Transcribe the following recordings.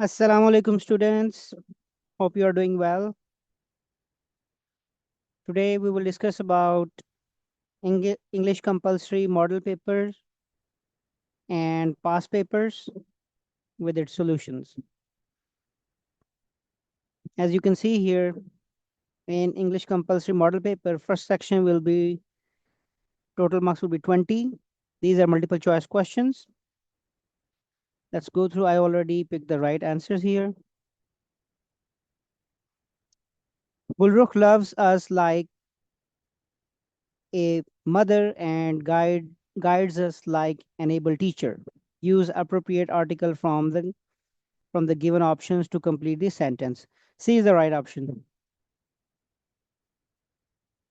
Assalamu alaikum students. Hope you are doing well. Today we will discuss about English compulsory model papers and past papers with its solutions. As you can see here in English compulsory model paper, first section will be total marks will be 20. These are multiple choice questions. Let's go through. I already picked the right answers here. Gulrukh loves us like a mother and guides us like an able teacher. Use appropriate article from the given options to complete the sentence. C is the right option.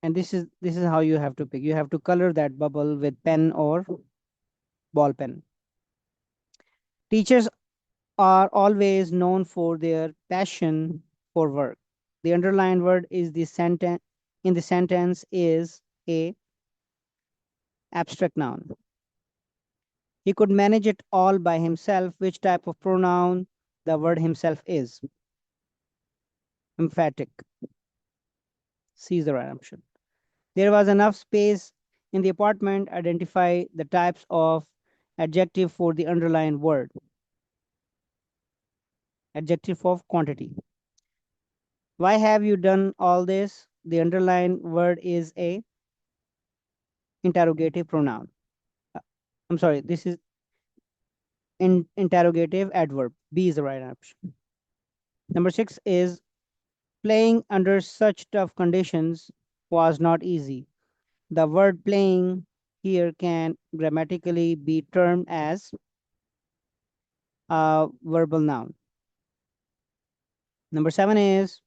And this is how you have to pick. You have to color that bubble with pen or ball pen. Teachers are always known for their passion for work. The underlined word is the sentence in the sentence is a abstract noun. He could manage it all by himself. Which type of pronoun the word himself is? Emphatic. C is the right option. There was enough space in the apartment. Identify the types of adjective for the underlined word. Adjective of quantity. Why have you done all this? The underlined word is a interrogative pronoun. Uh, I'm sorry, this is interrogative adverb. B is the right option. Number 6 is playing under such tough conditions was not easy. The word playing here can grammatically be termed as a verbal noun. Number 7 is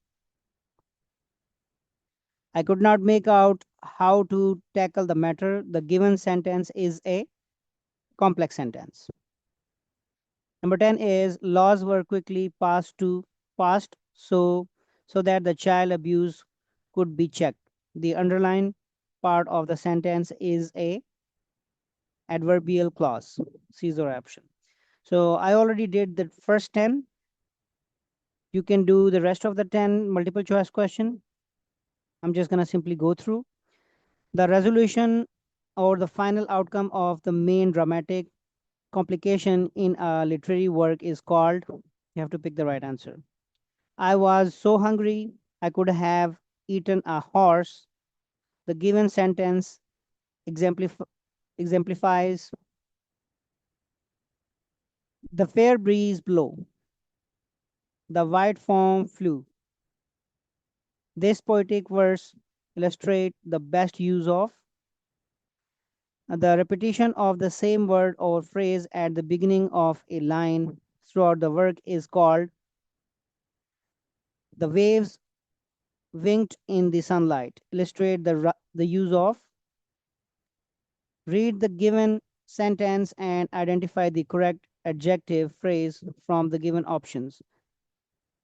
I could not make out how to tackle the matter. The given sentence is a complex sentence. Number 10 is laws were quickly passed so that the child abuse could be checked. The underlined part of the sentence is a adverbial clause. Caesar option. So I already did the first 10. You can do the rest of the 10 multiple choice question. I'm just going to simply go through. The resolution or the final outcome of the main dramatic complication in a literary work is called, you have to pick the right answer. I was so hungry, I could have eaten a horse. The given sentence exemplifies the fair breeze blew, the white foam flew. This poetic verse illustrates the best use of the repetition of the same word or phrase at the beginning of a line throughout the work is called the waves winked in the sunlight. Illustrate the use of read the given sentence and identify the correct adjective phrase from the given options.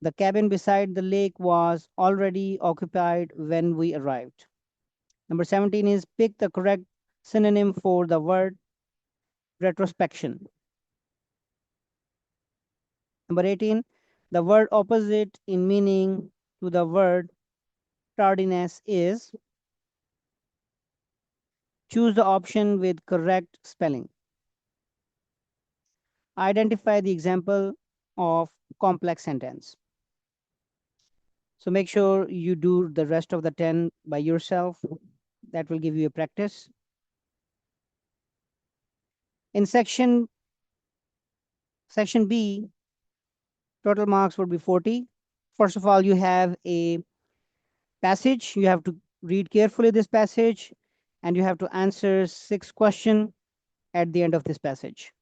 The cabin beside the lake was already occupied when we arrived. Number 17 is pick the correct synonym for the word retrospection. Number 18, the word opposite in meaning to the word tardiness is choose the option with correct spelling. Identify the example of complex sentence. So make sure you do the rest of the 10 by yourself. That will give you a practice. In section B, total marks would be 40. First of all, you have a passage. You have to read carefully this passage and you have to answer 6 questions at the end of this passage.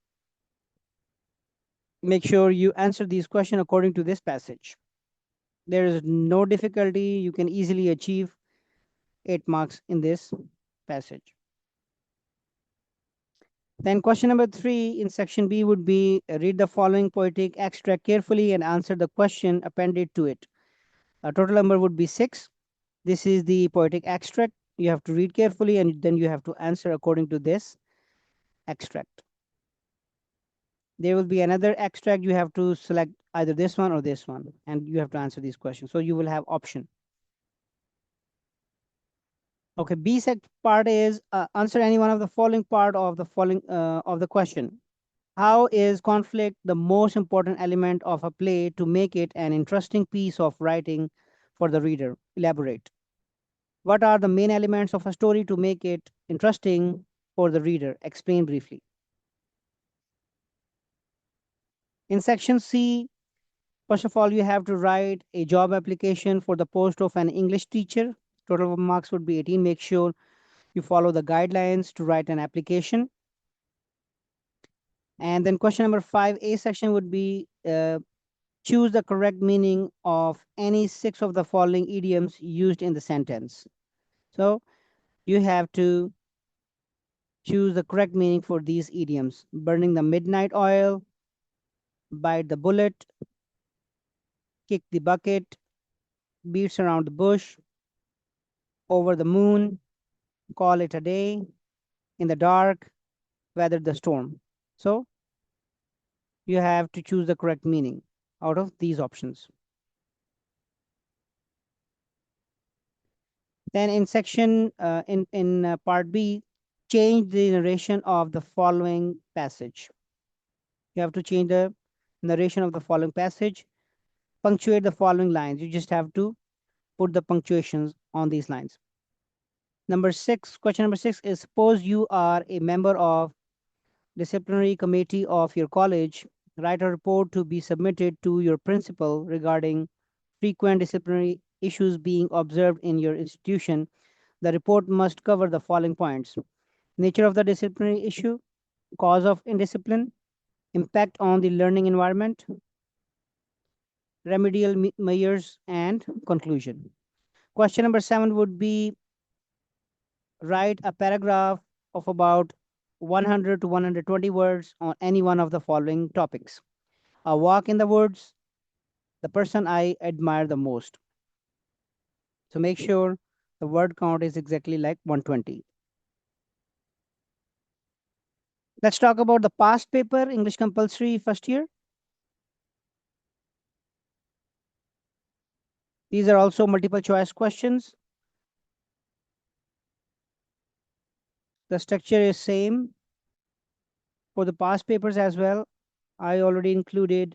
Make sure you answer these questions according to this passage. There is no difficulty. You can easily achieve 8 marks in this passage. Then question number 3 in section B would be read the following poetic extract carefully and answer the question appended to it. A total number would be 6. This is the poetic extract. You have to read carefully and then you have to answer according to this extract. There will be another extract. You have to select either this one or this one, and you have to answer these questions. So you will have option. Okay, B sec part is answer any one of the following part of the question. How is conflict the most important element of a play to make it an interesting piece of writing for the reader? Elaborate. What are the main elements of a story to make it interesting for the reader? Explain briefly. In section C, first of all, you have to write a job application for the post of an English teacher. Total marks would be 18. Make sure you follow the guidelines to write an application. And then question number 5, A section would be choose the correct meaning of any 6 of the following idioms used in the sentence. So you have to choose the correct meaning for these idioms. Burning the midnight oil, bite the bullet, kick the bucket, beats around the bush, over the moon, call it a day, in the dark, weather the storm. So you have to choose the correct meaning out of these options. Then in section in part B, change the narration of the following passage. You have to change the narration of the following passage. Punctuate the following lines. You just have to put the punctuations on these lines. Question number 6 is suppose you are a member of disciplinary committee of your college. Write a report to be submitted to your principal regarding frequent disciplinary issues being observed in your institution. The report must cover the following points: nature of the disciplinary issue, cause of indiscipline, impact on the learning environment, remedial measures, and conclusion. Question number 7 would be write a paragraph of about 100 to 120 words on any one of the following topics: a walk in the woods, the person I admire the most. So make sure the word count is exactly like 120. Let's talk about the past paper, English compulsory first year. These are also multiple choice questions. The structure is same for the past papers as well. I already included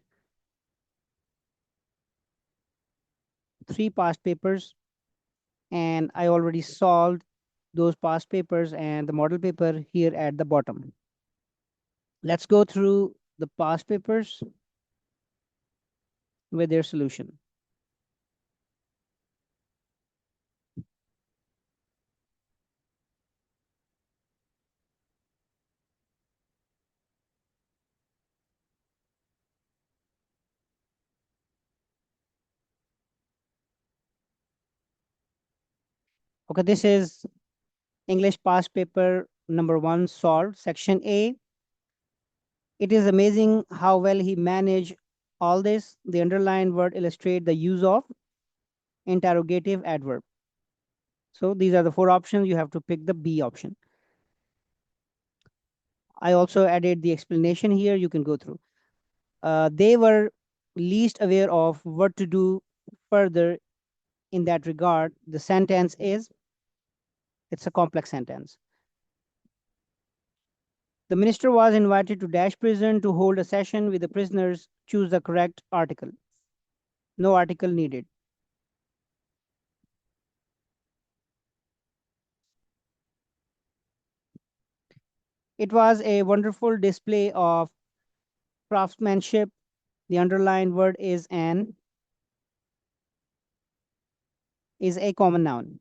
3 past papers, and I already solved those past papers and the model paper here at the bottom. Let's go through the past papers with their solution. Okay, this is English past paper number 1 solved. Section A. It is amazing how well he managed all this. The underlined word illustrate the use of interrogative adverb. So these are the 4 options. You have to pick the B option. I also added the explanation here. You can go through. They were least aware of what to do further in that regard. The sentence is, it's a complex sentence. The minister was invited to Dash prison to hold a session with the prisoners. Choose the correct article. No article needed. It was a wonderful display of craftsmanship. The underlined word is a common noun.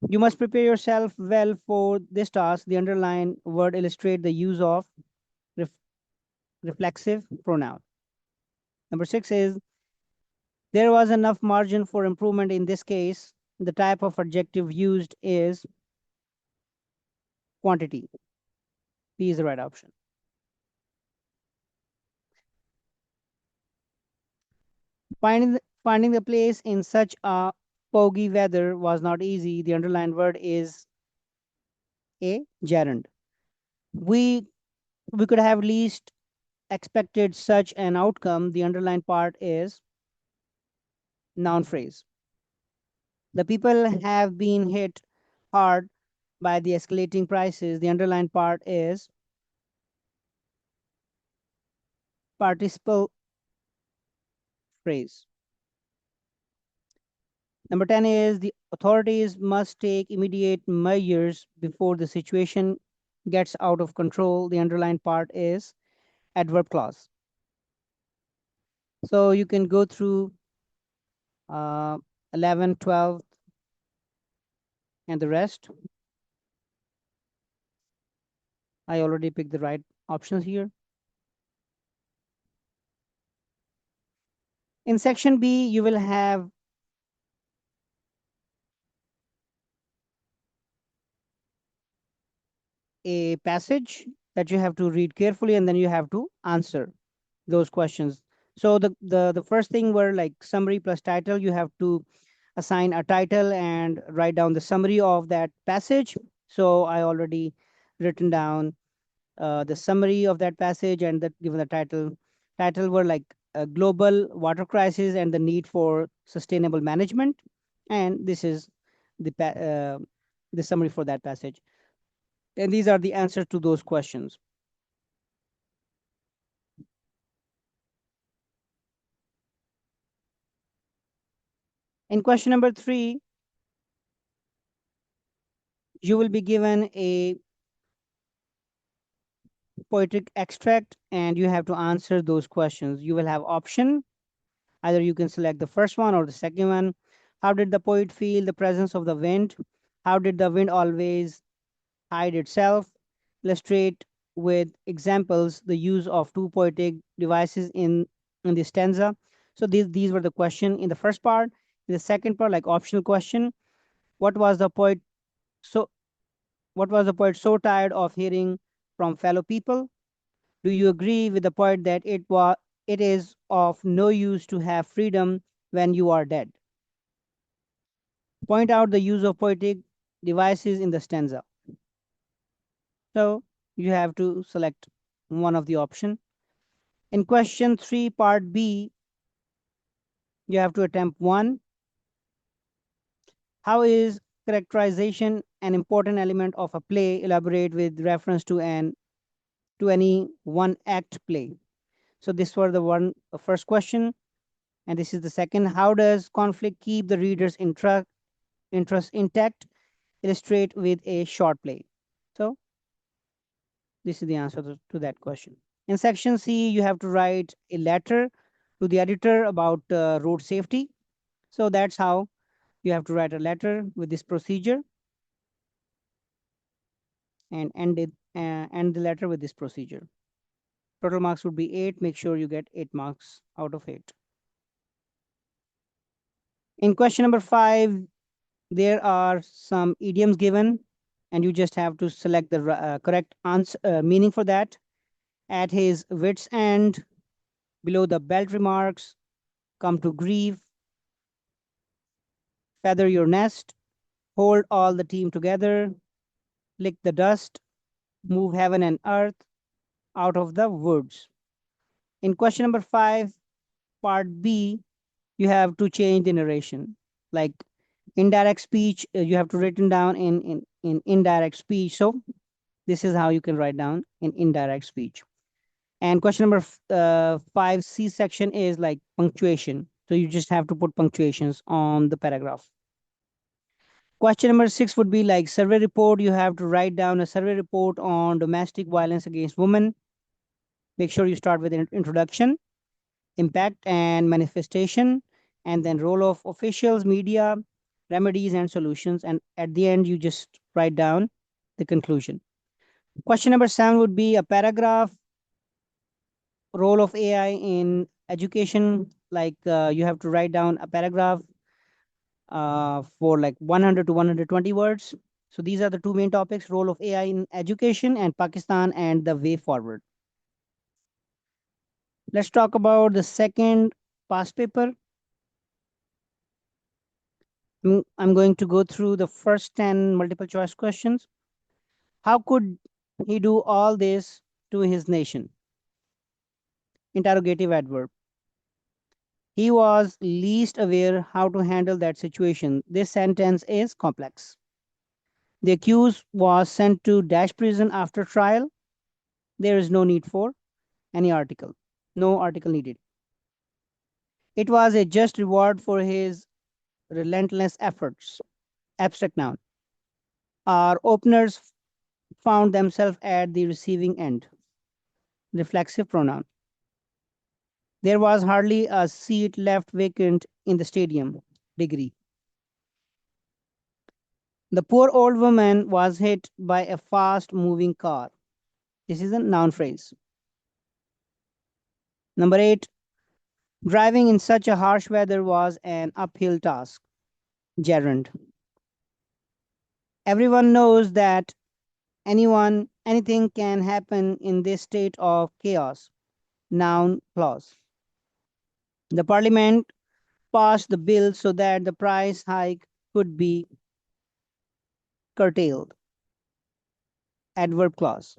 You must prepare yourself well for this task. The underlined word illustrate the use of ref reflexive pronoun. Number 6 is there was enough margin for improvement in this case. The type of adjective used is quantity. B is the right option. Finding the place in such a foggy weather was not easy. The underlined word is a gerund. We We could have least expected such an outcome. The underlined part is noun phrase. The people have been hit hard by the escalating prices. The underlined part is participle phrase. Number 10 is the authorities must take immediate measures before the situation gets out of control. The underlined part is adverb clause. So you can go through uh, 11, 12, and the rest. I already picked the right options here. In section B, you will have a passage that you have to read carefully, and then you have to answer those questions. So the first thing were like summary plus title. You have to assign a title and write down the summary of that passage. So I already written down the summary of that passage and that given the title. Title were like a global water crisis and the need for sustainable management. And this is the summary for that passage. And these are the answers to those questions. In question number 3, you will be given a poetic extract and you have to answer those questions. You will have option. Either you can select the first one or the second one. How did the poet feel the presence of the wind? How did the wind always hide itself? Illustrate with examples the use of two poetic devices in the stanza. So these were the question in the first part. In the second part, like optional question, what was the poet so what was the poet so tired of hearing from fellow people? Do you agree with the poet that it is of no use to have freedom when you are dead? Point out the use of poetic devices in the stanza. So you have to select one of the option. In question 3, part B, you have to attempt 1. How is characterization an important element of a play? Elaborate with reference to any one act play. So this was the first question, and this is the second. How does conflict keep the reader's interest intact? Illustrate with a short play. So this is the answer to that question. In section C, you have to write a letter to the editor about road safety. So that's how you have to write a letter with this procedure and end the letter with this procedure. Total marks would be 8. Make sure you get 8 marks out of 8. In question number 5, there are some idioms given, and you just have to select the correct answer meaning for that. At his wits' end, below the belt remarks, come to grief, feather your nest, hold all the team together, lick the dust, move heaven and earth out of the woods. In question number 5, part B, you have to change the narration. Like indirect speech, you have to written down in indirect speech. So this is how you can write down in indirect speech. And question number 5C section is like punctuation. So you just have to put punctuations on the paragraph. Question number 6 would be like survey report. You have to write down a survey report on domestic violence against women. Make sure you start with an introduction, impact and manifestation, and then role of officials, media, remedies and solutions. And at the end, you just write down the conclusion. Question number 7 would be a paragraph, role of AI in education. Like you have to write down a paragraph for like 100 to 120 words. So these are the two main topics, role of AI in education and Pakistan and the way forward. Let's talk about the second past paper. I'm going to go through the first 10 multiple choice questions. How could he do all this to his nation. Interrogative adverb. He was least aware how to handle that situation. This sentence is complex. The accused was sent to dash prison after trial. There is no need for any article. No article needed. It was a just reward for his relentless efforts. Abstract noun. Our openers found themselves at the receiving end. Reflexive pronoun. There was hardly a seat left vacant in the stadium. Degree. The poor old woman was hit by a fast moving car. This is a noun phrase. Number 8. Driving in such a harsh weather was an uphill task. Gerund. Everyone knows that anything can happen in this state of chaos. Noun clause. The parliament passed the bill so that the price hike could be curtailed. Adverb clause.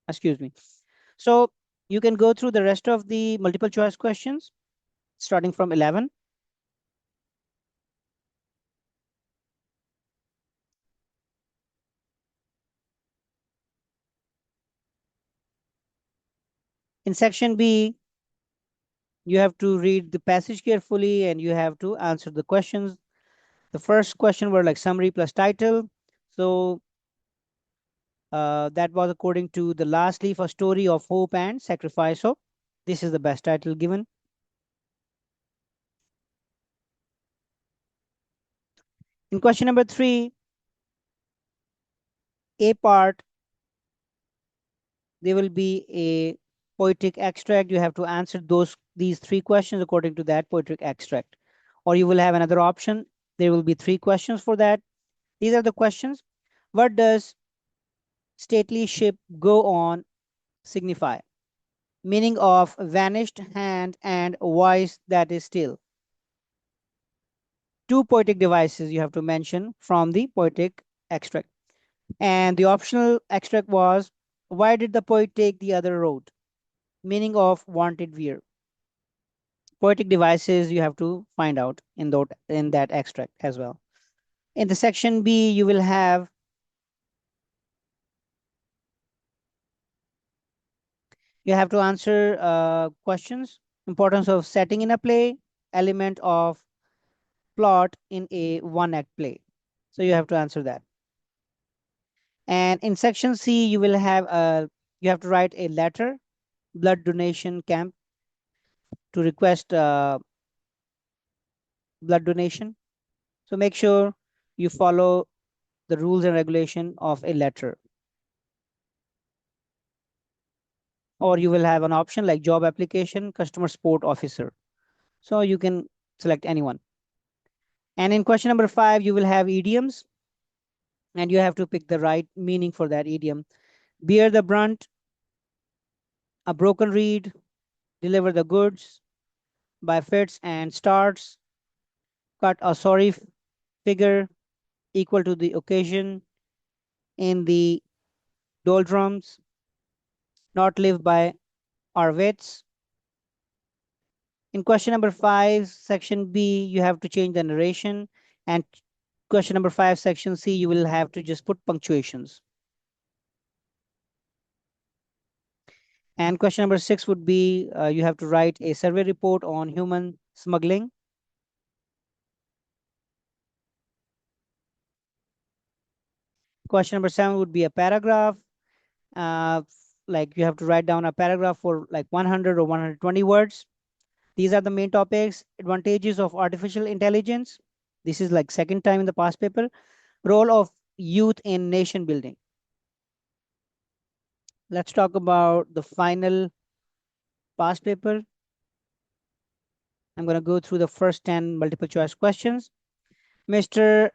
Excuse me. So you can go through the rest of the multiple choice questions starting from 11. In section B, you have to read the passage carefully and you have to answer the questions. The first question were like summary plus title. So that was according to the last leaf, a story of hope and sacrifice. So this is the best title given. In question number 3, A part, there will be a poetic extract. You have to answer these 3 questions according to that poetic extract. Or you will have another option. There will be 3 questions for that. These are the questions. What does stately ship go on signify? Meaning of vanished hand and voice that is still. 2 poetic devices you have to mention from the poetic extract. And the optional extract was, why did the poet take the other road? Meaning of wanted weir. Poetic devices you have to find out in that extract as well. In the section B, you will have to answer questions. Importance of setting in a play, element of plot in a one-act play. So you have to answer that. And in section C, you have to write a letter, blood donation camp to request blood donation. So make sure you follow the rules and regulation of a letter. Or you will have an option like job application, customer support officer. So you can select anyone. And in question number 5, you will have idioms and you have to pick the right meaning for that idiom. Bear the brunt, a broken reed, deliver the goods, by fits and starts, cut a sorry figure equal to the occasion, in the doldrums, not live by our wits. In question number 5, section B, you have to change the narration. And question number 5, section C, you will have to just put punctuations. And question number 6 would be, you have to write a survey report on human smuggling. Question number 7 would be a paragraph. Like you have to write down a paragraph for like 100 or 120 words. These are the main topics. Advantages of artificial intelligence. This is like second time in the past paper. Role of youth in nation building. Let's talk about the final past paper. I'm going to go through the first 10 multiple choice questions. Mr.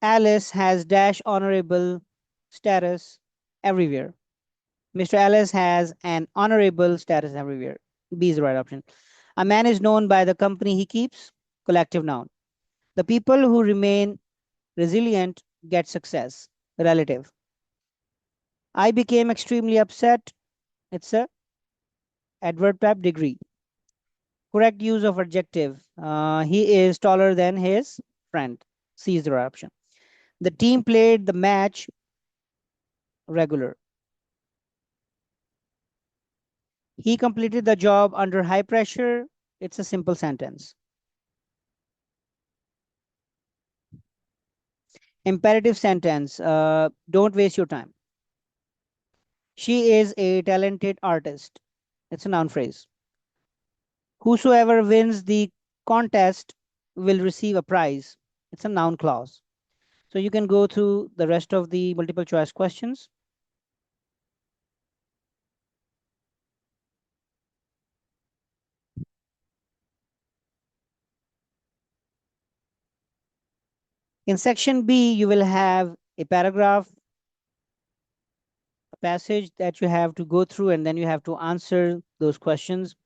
Alice has dash honorable status everywhere. Mr. Alice has an honorable status everywhere. B is the right option. A man is known by the company he keeps. Collective noun. The people who remain resilient get success. relative. I became extremely upset. It's a adverb type degree. Correct use of adjective. He is taller than his friend. C is the right option. The team played the match regular. He completed the job under high pressure. It's a simple sentence. Imperative sentence. Don't waste your time. She is a talented artist. It's a noun phrase. Whosoever wins the contest will receive a prize. It's a noun clause. So you can go through the rest of the multiple choice questions. In section B, you will have a paragraph, a passage that you have to go through, and then you have to answer those questions.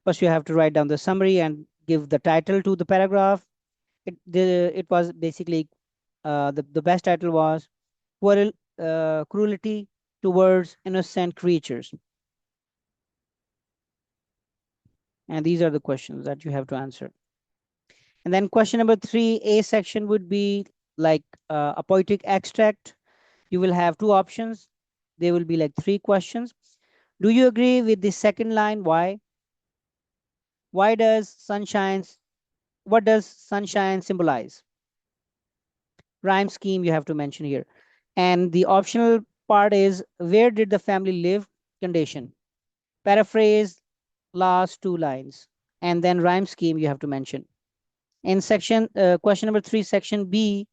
First, you have to write down the summary and give the title to the paragraph. It was basically the best title was cruelty towards innocent creatures. And these are the questions that you have to answer. And then question number 3, A section would be like a poetic extract. You will have two options. There will be like 3 questions. Do you agree with the second line? Why? Why does what does sunshine symbolize? Rhyme scheme you have to mention here. And the optional part is where did the family live? Condition. Paraphrase last 2 lines. And then rhyme scheme you have to mention. In section question number 3, section B,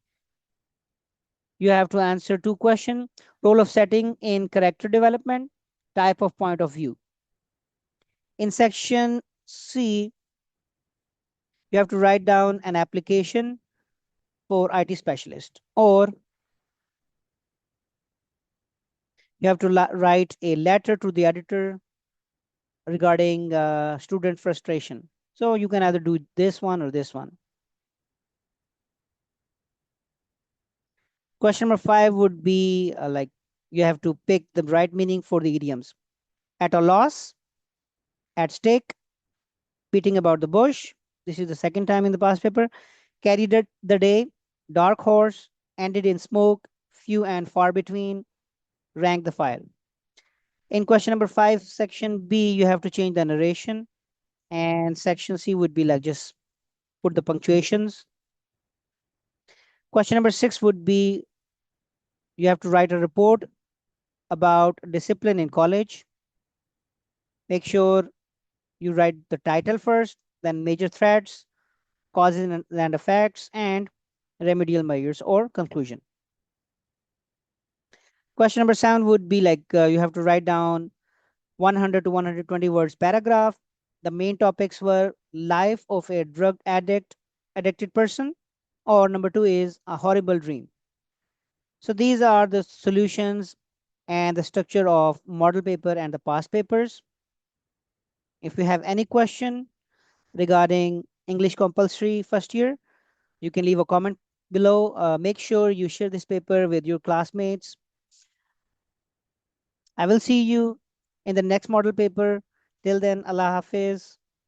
you have to answer 2 questions. Role of setting in character development, type of point of view. In section C, you have to write down an application for IT specialist, or you have to write a letter to the editor regarding student frustration. So you can either do this one or this one. Question number 5 would be like you have to pick the right meaning for the idioms. At a loss, at stake, beating about the bush. This is the second time in the past paper. Carried the day, dark horse, ended in smoke, few and far between, rank the file. In question number 5, section B, you have to change the narration. And section C would be like just put the punctuations. Question number 6 would be you have to write a report about discipline in college. Make sure you write the title first, then major threats, causes and effects, and remedial measures or conclusion. Question number 7 would be like you have to write down 100 to 120 words paragraph. The main topics were life of a drug addicted person, or number 2 is a horrible dream. So these are the solutions and the structure of model paper and the past papers. If you have any question regarding English compulsory first year, you can leave a comment below. Make sure you share this paper with your classmates. I will see you in the next model paper. Till then, Allah Hafiz.